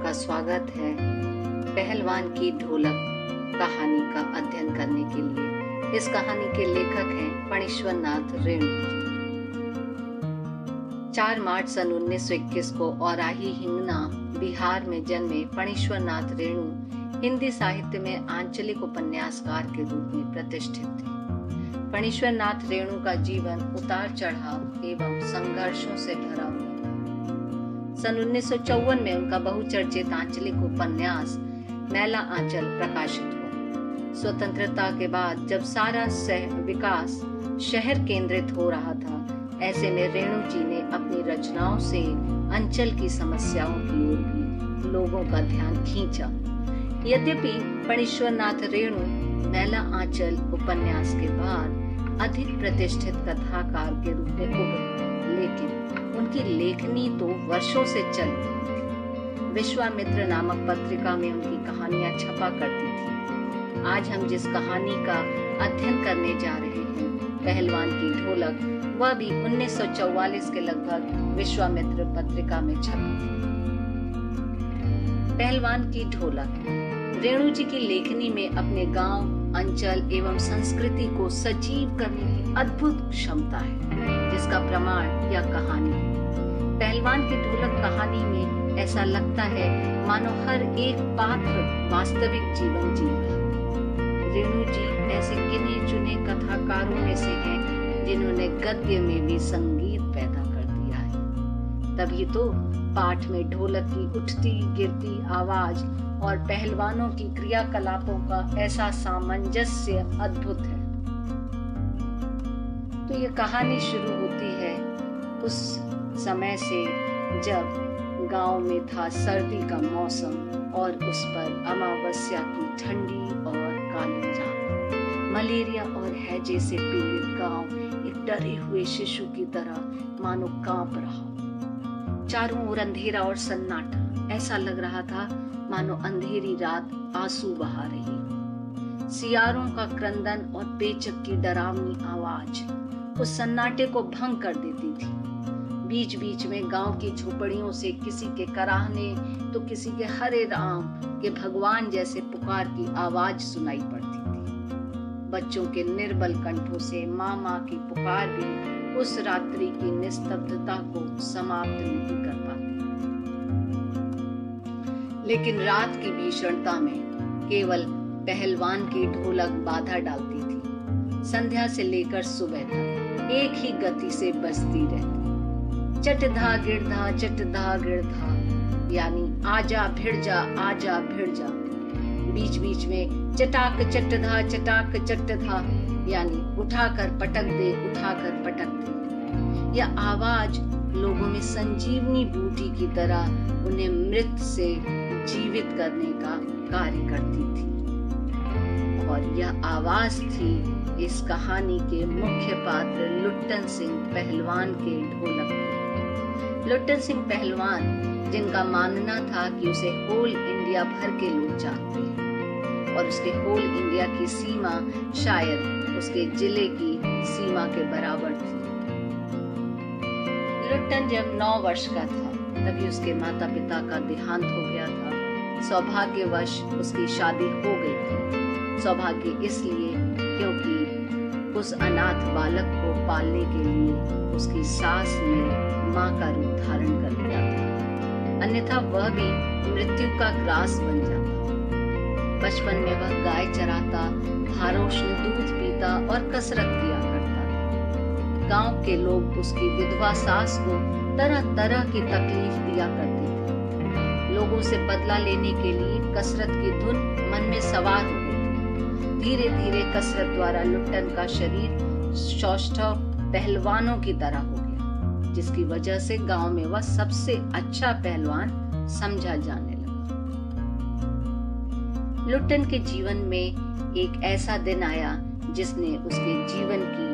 आपका स्वागत है पहलवान की ढोलक कहानी का अध्ययन करने के लिए। इस कहानी के लेखक हैं फणीश्वर नाथ रेणु। 4 मार्च सन 1921 को औराही हिंगना बिहार में जन्मे फणीश्वर नाथ रेणु हिंदी साहित्य में आंचलिक उपन्यासकार के रूप में प्रतिष्ठित थे। फणीश्वर नाथ रेणु का जीवन उतार चढ़ाव एवं संघर्षों से भरा हुआ। सन 1954 में उनका बहुचर्चित आंचलिक उपन्यास मैला आंचल प्रकाशित हुआ। स्वतंत्रता के बाद जब सारा विकास शहर केंद्रित हो रहा था, ऐसे में रेणु जी ने अपनी रचनाओं से अंचल की समस्याओं की ओर भी लोगों का ध्यान खींचा। यद्यपि फणीश्वर नाथ रेणु मैला आंचल उपन्यास के बाद अधिक प्रतिष्ठित कथाकार के रूप में उभरे, लेकिन उनकी लेखनी तो वर्षों से चल रही थी। विश्वामित्र नामक पत्रिका में उनकी कहानियां छपा करती थी। आज हम जिस कहानी का अध्ययन करने जा रहे हैं, पहलवान की ढोलक, वह भी 1944 के लगभग विश्वामित्र पत्रिका में छपी थी। पहलवान की ढोलक रेणु जी की लेखनी में अपने गांव, अंचल एवं संस्कृति को सजीव करने की अद्भुत क्षमता है, जिसका प्रमाण यह कहानी है। पहलवान की ढोलक कहानी में ऐसा लगता है मानो हर एक पात्र वास्तविक जीवन जी रहा। रेणु जी ऐसे गिने चुने कथाकारों में से हैं जिन्होंने गद्य में भी संगीत पैदा कर दिया है। तभी तो पाठ में ढोलक की उठती गिरती आवाज और पहलवानों की क्रियाकलापों का ऐसा सामंजस्य अद्भुत है। तो ये कहानी शुरू होती है उस समय से जब गांव में था सर्दी का मौसम और उस पर अमावस्या की ठंडी और काली रात। मलेरिया और हैजे से पीड़ित गांव एक डरे हुए शिशु की तरह मानो कांप रहा। चारों ओर अंधेरा और सन्नाटा, ऐसा लग रहा था मानो अंधेरी रात आंसू बहा रही। सियारों का क्रंदन और पेचक की डरावनी आवाज उस सन्नाटे को भंग कर देती थी। बीच बीच में गांव की झोपड़ियों से किसी के कराहने तो किसी के हरे राम के भगवान जैसे पुकार की आवाज सुनाई पड़ती थी। बच्चों के निर्बल कंठों से माँ माँ की पुकार भी उस रात्रि की निस्तब्धता को समाप्त नहीं कर पाती। लेकिन रात की भीषणता में केवल पहलवान की ढोलक बाधा डालती थी। संध्या से लेकर सुबह तक एक ही गति से बजती रहती। चटधा गिरधा चटधा गिरधा, यानी आजा भिड़ जा, आजा भिड़ जा। बीच बीच में चटाक चटधा चटाक चटधा, यानी उठाकर पटक दे, उठाकर पटक दे। यह आवाज लोगों में संजीवनी बूटी की तरह उन्हें मृत से जीवित करने का कार्य करती थी। और यह आवाज थी इस कहानी के मुख्य पात्र लुट्टन सिंह पहलवान के ढोलक। लुट्टन सिंह पहलवान, जिनका मानना था कि उसे होल इंडिया भर के लोग जानते हैं और उसके होल इंडिया की सीमा शायद उसके जिले की सीमा के बराबर थी। लुट्टन जब 9 वर्ष का था तभी उसके माता पिता का देहांत हो गया था। सौभाग्यवश उसकी शादी हो गई थी। सौभाग्य इसलिए क्योंकि उस अनाथ बालक को पालने के लिए उसकी सास ने माँ का रूप धारण कर लिया था, अन्यथा वह भी मृत्यु का ग्रास बन जाता। बचपन में वह गाय चराता, भारोष्ण दूध पीता और कसरत किया करता था। गांव के लोग उसकी विधवा सास को तरह तरह की तकलीफ दिया करते थे। लोगों से बदला लेने के लिए कसरत की धुन मन में सवार हो गई। धीरे धीरे कसरत द्वारा लुट्टन का शरीर सौष्ठव पहलवानों की तरह हो गया, जिसकी वजह से गांव में वह सबसे अच्छा पहलवान समझा जाने लगा। लुट्टन के जीवन में एक ऐसा दिन आया जिसने उसके जीवन की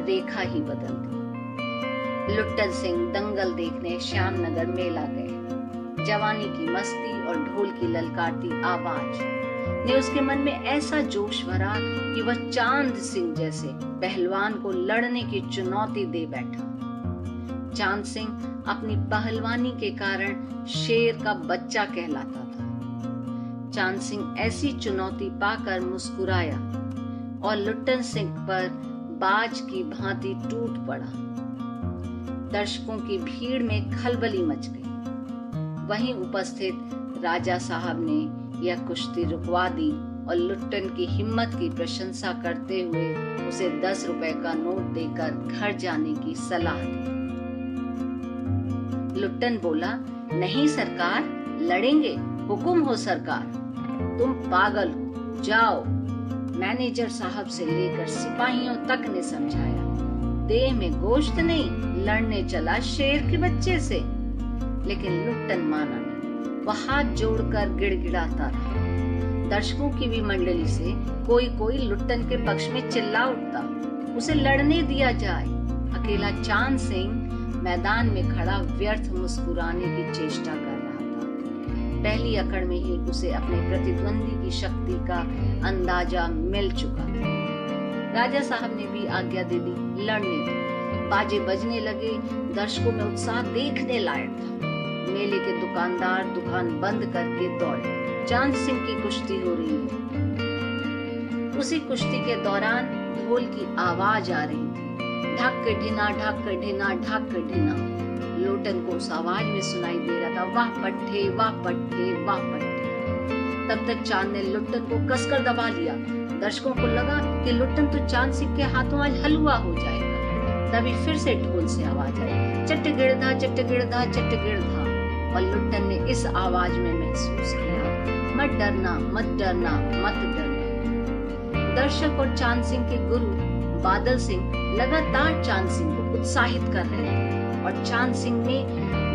रेखा ही बदल दी। लुट्टन सिंह दंगल देखने श्यामनगर मेला गए। जवानी की मस्ती और ढोल की ललकारती आवाज ने उसके मन में ऐसा जोश भरा कि वह चांद सिंह जैसे पहलवान को लड़ने की चुनौती दे बैठा। चांद सिंह अपनी पहलवानी के कारण शेर का बच्चा कहलाता था। चांद सिंह ऐसी चुनौती पाकर मुस्कुराया और लुट्टन सिंह पर बाज की भांति टूट पड़ा। दर्शकों की भीड़ में खलबली मच गई। वहीं उपस्थित राजा साहब ने यह कुश्ती रुकवा दी और लुट्टन की हिम्मत की प्रशंसा करते हुए उसे 10 रुपए का नोट देकर घर जाने की सलाह दी। लुट्टन बोला, नहीं सरकार, लड़ेंगे, हुक्म हो सरकार। तुम पागल हो, जाओ। मैनेजर साहब से लेकर सिपाहियों तक ने समझाया। देह में गोश्त नहीं, लड़ने चला शेर के बच्चे से। लेकिन लुट्टन माना नहीं। वह हाथ जोड़कर गिड़गिड़ाता रहा। दर्शकों की भी मंडली से कोई कोई लुट्टन के पक्ष में चिल्ला उठता, उसे लड़ने दिया जाए। अकेला चांद सिंह मैदान में खड़ा व्यर्थ मुस्कुराने की चेष्टा कर रहा था। पहली अकड़ में ही उसे अपने प्रतिद्वंदी की शक्ति का अंदाजा मिल चुका था। राजा साहब ने भी आज्ञा दे दी, लड़ने दो। बाजे बजने लगे। दर्शकों में उत्साह देखने लायक था। मेले के दुकानदार दुकान बंद करके दौड़े। चांद सिंह की कुश्ती हो रही है। उसी कुश्ती के दौरान ढोल की आवाज आ रही थी, ढक ढिना ढक ढिना ढक ढिना। लुट्टन को उस आवाज में सुनाई दे रहा था, वाह पट्टे वाह पट्टे वाह पट्टे। तब तक चांद ने लुट्टन को कसकर दबा लिया। दर्शकों को लगा कि लुट्टन तो चांद सिंह के हाथों आज हलवा हो जाएगा। तभी फिर से ढोल से आवाज आई, चट्ट गिड़धा चट्ट गिड़धा चट्ट गिड़धा। और लुट्टन ने इस आवाज में महसूस किया, मत डरना मत डरना मत डरना। दर्शक और चांद सिंह के गुरु बादल सिंह लगातार चांद सिंह को उत्साहित कर रहे थे और चांद सिंह ने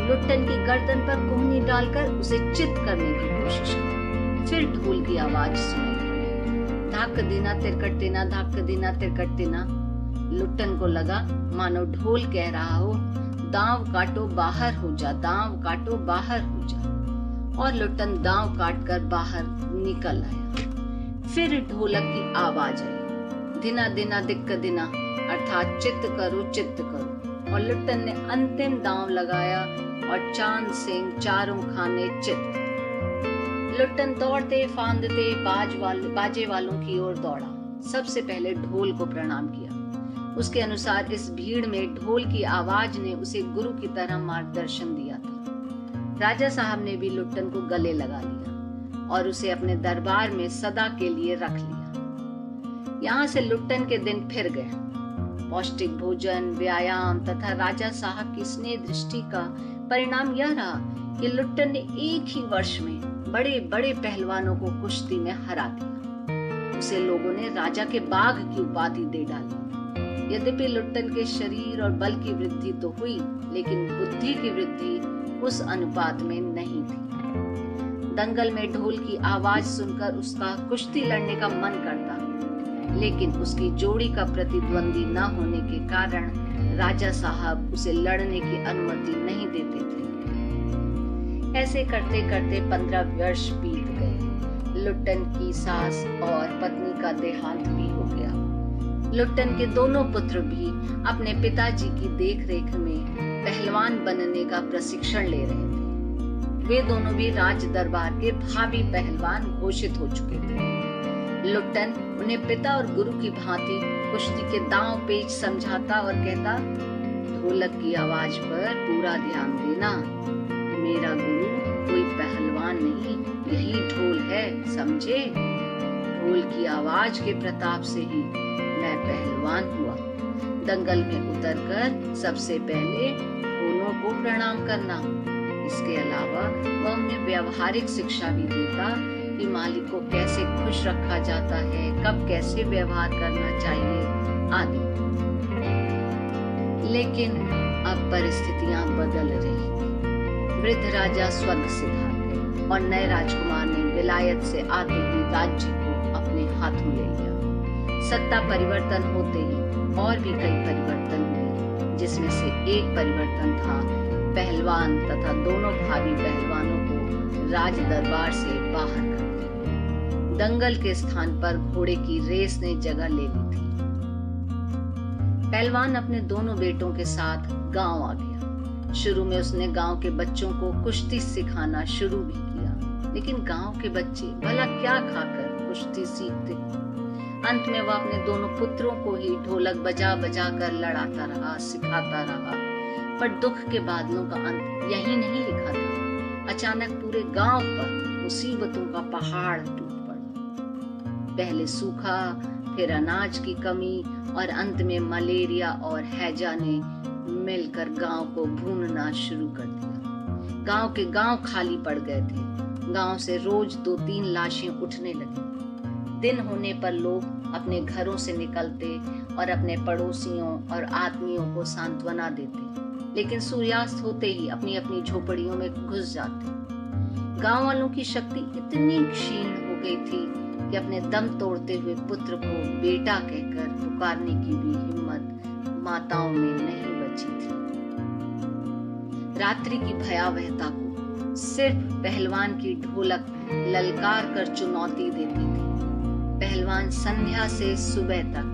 लुट्टन की गर्दन पर कोहनी डालकर उसे चित करने की कोशिश की। फिर ढोल की आवाज सुनाई पड़ी, धाक देना तिरकट देना धाक देना तिरकट देना। लुट्टन को लगा मानो ढोल कह रहा हो, दांव काटो बाहर हो जा, दांव काटो बाहर हो जा। और लुट्टन दांव काटकर बाहर निकल आया। फिर ढोलक की आवाज आई, दिना दिना दिक्क दिना, अर्थात चित्त करो चित्त करो। और लुट्टन ने अंतिम दांव लगाया और चांद सिंह चारों खाने चित्त। लुट्टन दौड़ते फांदते बाजे वालों की ओर दौड़ा। सबसे पहले ढोल को प्रणाम किया। उसके अनुसार इस भीड़ में ढोल की आवाज ने उसे गुरु की तरह मार्गदर्शन दिया था। राजा साहब ने भी लुट्टन को गले लगा लिया और उसे अपने दरबार में सदा के लिए रख लिया। यहाँ से लुट्टन के दिन फिर गए। पौष्टिक भोजन, व्यायाम तथा राजा साहब की स्नेह दृष्टि का परिणाम यह रहा कि लुट्टन ने एक ही वर्ष में बड़े बड़े पहलवानों को कुश्ती में हरा दिया। उसे लोगों ने राजा के बाघ की उपाधि दे डाली। यद्यपि लुट्टन के शरीर और बल की वृद्धि तो हुई, लेकिन बुद्धि की वृद्धि उस अनुपात में नहीं थी। दंगल में ढोल की आवाज सुनकर उसका कुश्ती लड़ने का मन करता, लेकिन उसकी जोड़ी का प्रतिद्वंदी न होने के कारण राजा साहब उसे लड़ने की अनुमति नहीं देते थे। ऐसे करते करते 15 वर्ष बीत गए। लुट्टन की सास और पत्नी का देहांत भी हो गया। लुट्टन के दोनों पुत्र भी अपने पिताजी की देखरेख में पहलवान बनने का प्रशिक्षण ले रहे थे। वे दोनों भी राज दरबार के भावी पहलवान घोषित हो चुके थे। लुट्टन उन्हें पिता और गुरु की भांति कुश्ती के दांव पेच समझाता और कहता, ढोलक की आवाज पर पूरा ध्यान देना। मेरा गुरु कोई पहलवान नहीं, यही ढोल है, समझे? ढोल की आवाज के प्रताप से ही मैं पहलवान हुआ। दंगल में उतरकर सबसे पहले ढोलों को प्रणाम करना। इसके अलावा वह उन्हें व्यवहारिक शिक्षा भी देता कि मालिक को कैसे खुश रखा जाता है, कब कैसे व्यवहार करना चाहिए आदि। लेकिन अब परिस्थितियां बदल रही थी। वृद्ध राजा स्वर्ग सिधार गए और नए राजकुमार ने विलायत से आते ही राज्य को अपने हाथों ले लिया। सत्ता परिवर्तन होते ही और भी कई परिवर्तन हुए, जिसमें से एक परिवर्तन था पहलवान तथा दोनों भावी पहलवानों को राज दरबार से बाहर कर दिया। दंगल के स्थान पर घोड़े की रेस ने जगह ले ली थी। पहलवान अपने दोनों बेटों के साथ गांव आ गया। शुरू में उसने गांव के बच्चों को कुश्ती सिखाना शुरू भी किया, लेकिन गांव के बच्चे भला क्या खाकर कुश्ती सीखते। अंत में वह अपने दोनों पुत्रों को ही ढोलक बजा बजा कर लड़ाता रहा, सिखाता रहा। पर दुख के बादलों का अंत यही नहीं लिखा था। अचानक पूरे गांव पर मुसीबतों का पहाड़ टूट पड़ा। पहले सूखा, फिर अनाज की कमी और अंत में मलेरिया और हैजा ने मिलकर गांव को भूनना शुरू कर दिया। गांव के गांव खाली पड़ गए थे। गांव से रोज 2-3 लाशें उठने लगी। दिन होने पर लोग अपने घरों से निकलते और अपने पड़ोसियों और आदमियों को सांत्वना देते, लेकिन सूर्यास्त होते ही अपनी अपनी झोपड़ियों में घुस जाते। गांव वालों की शक्ति इतनी क्षीण हो गई थी कि अपने दम तोड़ते हुए पुत्र को बेटा कहकर पुकारने की भी हिम्मत माताओं में नहीं बची थी। रात्रि की भयावहता को सिर्फ पहलवान की ढोलक ललकार कर चुनौती देती थी। पहलवान संध्या से सुबह तक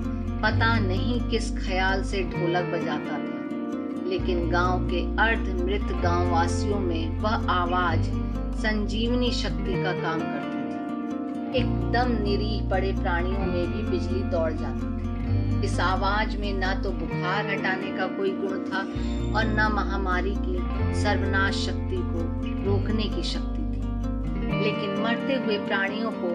पता नहीं किस ख्याल से ढोलक बजाता था, लेकिन गांव के अर्ध मृत गांव वासियों में वह आवाज संजीवनी शक्ति का काम करती थी। एकदम निरीह पड़े प्राणियों में भी बिजली दौड़ जाती थी। इस आवाज में न तो बुखार हटाने का कोई गुण था और न महामारी की सर्वनाश शक्ति को रोकने की शक्ति थी। लेकिन मरते हुए प्राणियों को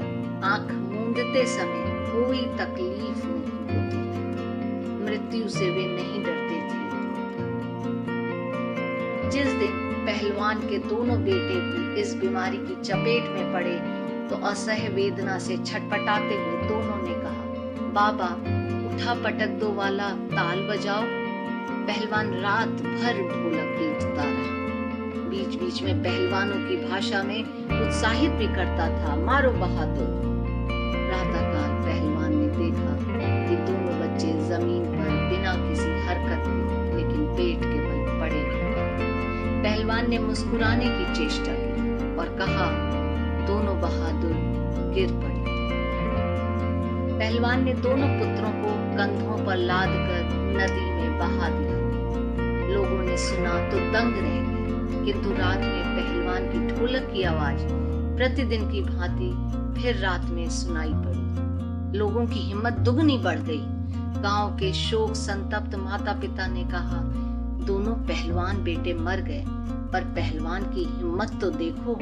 आंख मूंदते समय कोई तकलीफ नहीं होती थी। मृत्यु से वे नहीं डरते थे। जिस दिन पहलवान के दोनों बेटे भी इस बीमारी की चपेट में पड़े तो असह्य वेदना से छटपटाते हुए दोनों ने कहा, बाबा उठा पटक दो वाला ताल बजाओ। पहलवान रात भर ढोलक पीटता रहा। बीच बीच में पहलवानों की भाषा में उत्साहित भी करता था, मारो बहादुर। प्रातःकाल पहलवान ने देखा कि दोनों बच्चे जमीन पर बिना किसी हरकत के लेकिन पेट के बल पड़े हैं। पहलवान ने मुस्कुराने की चेष्टा की और कहा, दोनों बहादुर गिर पड़े। पहलवान ने दोनों पुत्रों को कंधों पर लाद कर नदी में बहा दिया। लोगों ने सुना तो दंग रह गए, किंतु रात में पहलवान की ढोलक की आवाज प्रतिदिन की भांति फिर रात में सुनाई पड़ी। लोगों की हिम्मत दुगनी बढ़ गई। गांव के शोक संतप्त माता पिता ने कहा, दोनों पहलवान बेटे मर गए, पर पहलवान की हिम्मत तो देखो,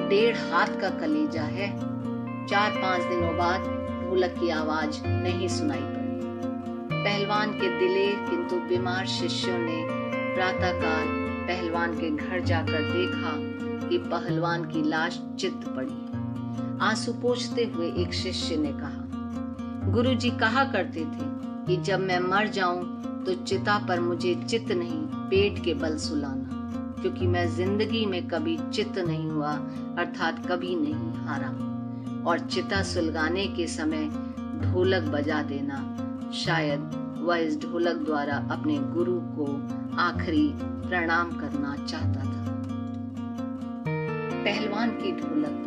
1.5 हाथ का कलेजा है। 4-5 दिनों बाद ढोलक की आवाज नहीं सुनाई पड़ी। पहलवान के दिलेर किंतु बीमार शिष्यों ने प्रातःकाल पहलवान के घर जाकर देखा कि पहलवान की लाश चित पड़ी। आंसू पोंछते हुए एक शिष्य ने कहा, गुरुजी कहा करते थे कि जब मैं मर जाऊं तो चिता पर मुझे चित नहीं पेट के बल सुलाना, क्योंकि मैं जिंदगी में कभी चित नहीं हुआ, अर्थात कभी नहीं हारा। और चिता सुलगाने के समय ढोलक बजा देना, शायद वह इस ढोलक द्वारा अपने गुरु को आखिरी प्रणाम करना चाहता था। पहलवान की ढोलक।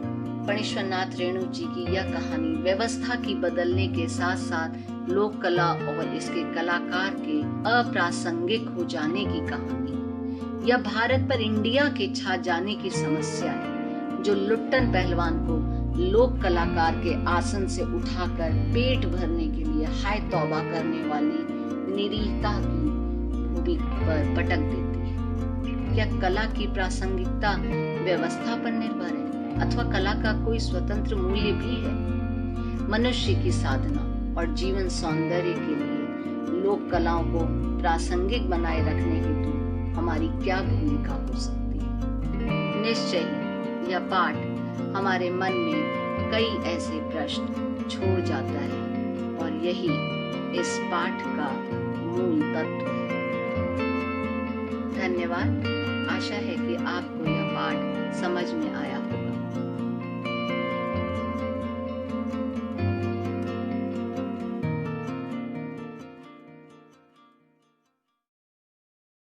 फणीश्वरनाथ रेणु जी की यह कहानी व्यवस्था की बदलने के साथ साथ लोक कला और इसके कलाकार के अप्रासंगिक हो जाने की कहानी। यह भारत पर इंडिया के छा जाने की समस्या है, जो लुट्टन पहलवान को लोक कलाकार के आसन से उठाकर पेट भरने के लिए हाय तौबा करने वाली निरीहता की भूमि पर पटक देती है। क्या कला की प्रासंगिकता व्यवस्था पर निर्भर है अथवा कला का कोई स्वतंत्र मूल्य भी है? मनुष्य की साधना और जीवन सौंदर्य के लिए लोक कलाओं को प्रासंगिक बनाए रखने हेतु हमारी क्या भूमिका हो सकती है? निश्चय ही यह पाठ हमारे मन में कई ऐसे प्रश्न छोड़ जाता है और यही इस पाठ का मूल तत्व है। धन्यवाद। आशा है कि आपको यह पाठ समझ में आया हो।